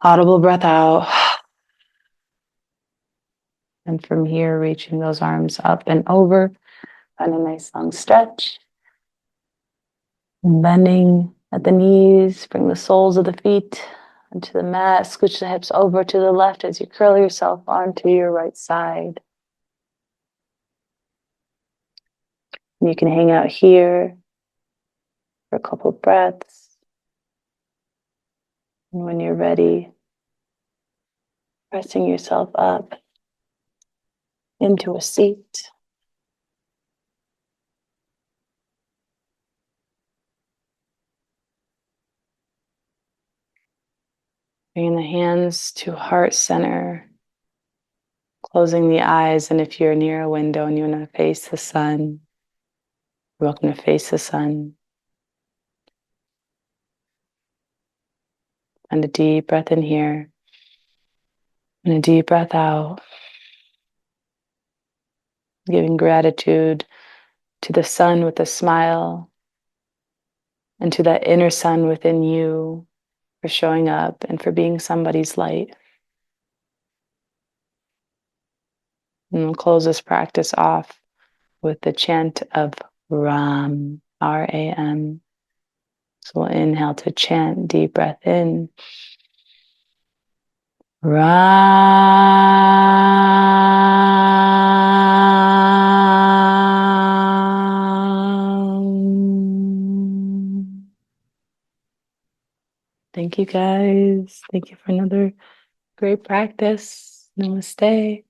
Audible breath out. And from here, reaching those arms up and over. Find a nice long stretch. And bending at the knees, bring the soles of the feet onto the mat. Scooch the hips over to the left as you curl yourself onto your right side. And you can hang out here for a couple of breaths. And when you're ready, pressing yourself up into a seat. Bringing the hands to heart center, closing the eyes. And if you're near a window and you want to face the sun, you're welcome to face the sun. And a deep breath in here and a deep breath out. Giving gratitude to the sun with a smile and to that inner sun within you for showing up and for being somebody's light. And we'll close this practice off with the chant of Ram, R-A-M. So we'll inhale to chant, deep breath in. Ram. Thank you guys. Thank you for another great practice. Namaste.